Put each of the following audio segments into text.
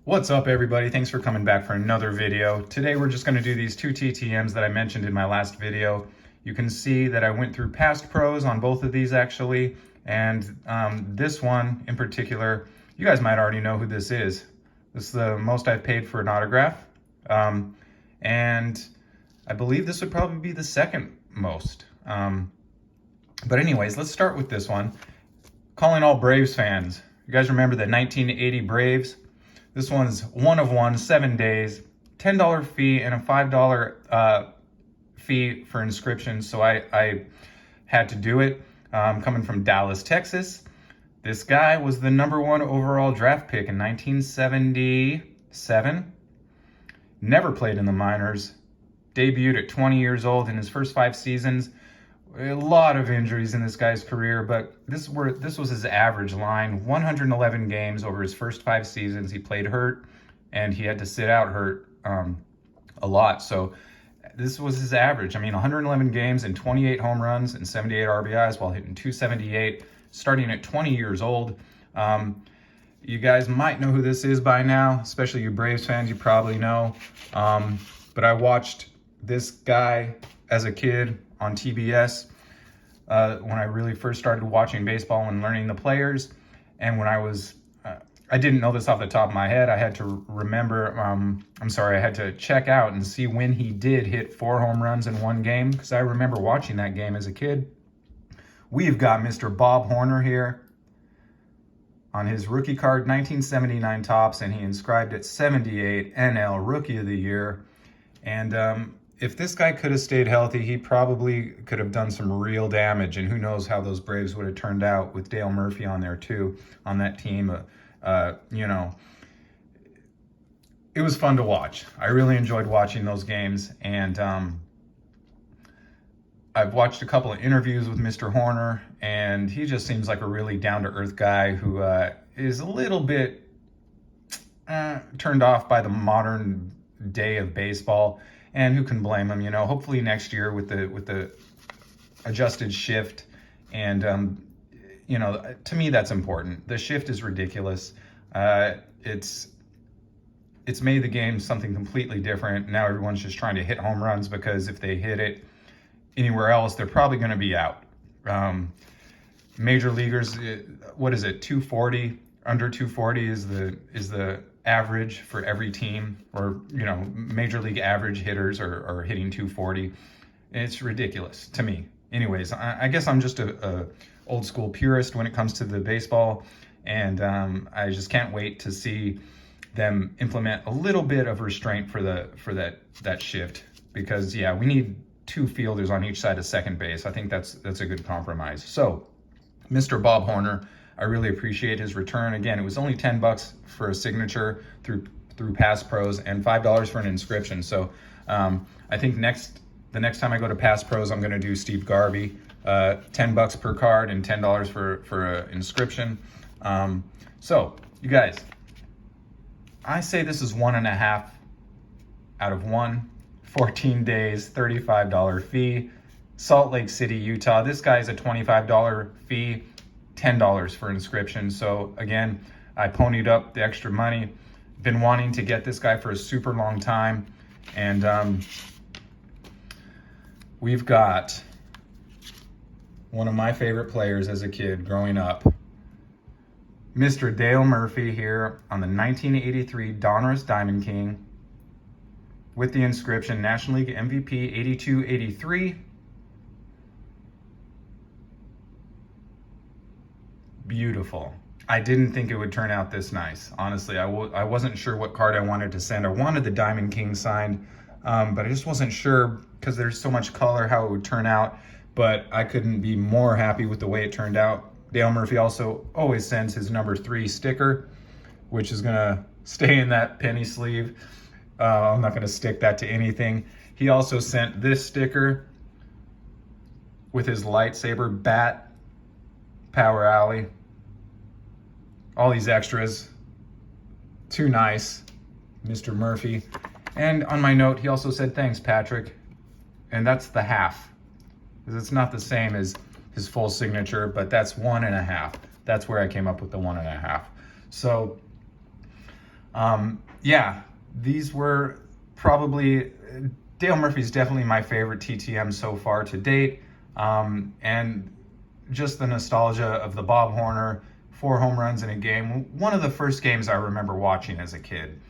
What's up, everybody? Thanks for coming back for another video. Today we're just going to do these two TTMs that I mentioned in my last video. You can see that I went through past pros on both of these actually, and this one in particular, you guys might already know who this is. This is the most I've paid for an autograph, and I believe this would probably be the second most. But anyways, let's start with this one. Calling all Braves fans. You guys remember the 1980 Braves? This one's 1 of 1, 7 days, $10 fee and a $5 fee for inscription. So I had to do it. Coming from Dallas, Texas. This guy was the #1 overall draft pick in 1977. Never played in the minors. Debuted at 20 years old in his first 5 seasons. A lot of injuries in this guy's career, but this was his average line. 111 games over his first 5 seasons. He played hurt, and he had to sit out hurt a lot. So this was his average. I mean, 111 games and 28 home runs and 78 RBIs while hitting .278, starting at 20 years old. You guys might know who this is by now, especially you Braves fans, you probably know. But I watched this guy as a kid on TBS when I really first started watching baseball and learning the players. And when I didn't know this off the top of my head. I had to remember, I had to check out and see when he did hit 4 home runs in one game, because I remember watching that game as a kid. We've got Mr. Bob Horner here on his rookie card, 1979 tops, and he inscribed at 78 NL Rookie of the Year. And if this guy could have stayed healthy, he probably could have done some real damage, and who knows how those Braves would have turned out with Dale Murphy on there too, on that team. It was fun to watch. I really enjoyed watching those games, and I've watched a couple of interviews with Mr. Horner, and he just seems like a really down-to-earth guy who is a little bit turned off by the modern day of baseball. And who can blame him? You know, hopefully next year with the adjusted shift, and to me that's important. The shift is ridiculous. It's made the game something completely different. Now everyone's just trying to hit home runs, because if they hit it anywhere else, they're probably going to be out. Major leaguers, what is it? 240, under 240 is the average for every team, or major league average hitters are hitting 240. It's ridiculous to me. Anyways, I guess I'm just a old school purist when it comes to the baseball, and I just can't wait to see them implement a little bit of restraint for that shift, because we need 2 fielders on each side of second base. I think that's a good compromise. So Mr. Bob Horner, I really appreciate his return. Again, it was only $10 for a signature through Pass Pros, and $5 for an inscription. So I think the next time I go to Pass Pros, I'm going to do Steve Garvey, $10 per card and $10 for an inscription. So you guys, I say this is 1.5 out of 1. 14 days, $35 fee. Salt Lake City, Utah. This guy's a $25 fee. $10 for inscription. So again, I ponied up the extra money. Been wanting to get this guy for a super long time, and we've got one of my favorite players as a kid growing up, Mr. Dale Murphy, here on the 1983 Donruss Diamond King with the inscription National League MVP 82-83. Beautiful. I didn't think it would turn out this nice. Honestly, I wasn't sure what card I wanted to send. I wanted the Diamond King signed, but I just wasn't sure, because there's so much color, how it would turn out. But I couldn't be more happy with the way it turned out. Dale Murphy also always sends his #3 sticker, which is going to stay in that penny sleeve. I'm not going to stick that to anything. He also sent this sticker with his lightsaber bat, Power Alley. All these extras. Too nice, Mr. Murphy. And on my note, he also said, "Thanks, Patrick." And that's the half, because it's not the same as his full signature, but that's 1.5. That's where I came up with the 1.5. So Yeah, these were probably, Dale Murphy's definitely my favorite TTM so far to date. And just the nostalgia of the Bob Horner, 4 home runs in a game. One of the first games I remember watching as a kid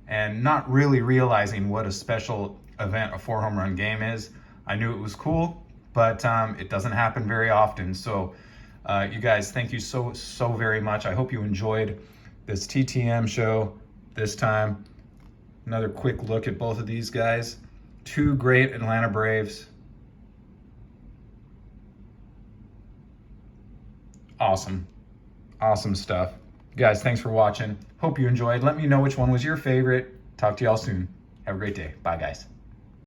and not really realizing what a special event a 4 home run game is. I knew it was cool, but it doesn't happen very often. So you guys, thank you so very much. I hope you enjoyed this TTM show this time. Another quick look at both of these guys. 2 great Atlanta Braves. Awesome stuff. Guys, thanks for watching. Hope you enjoyed. Let me know which one was your favorite. Talk to y'all soon. Have a great day. Bye, guys.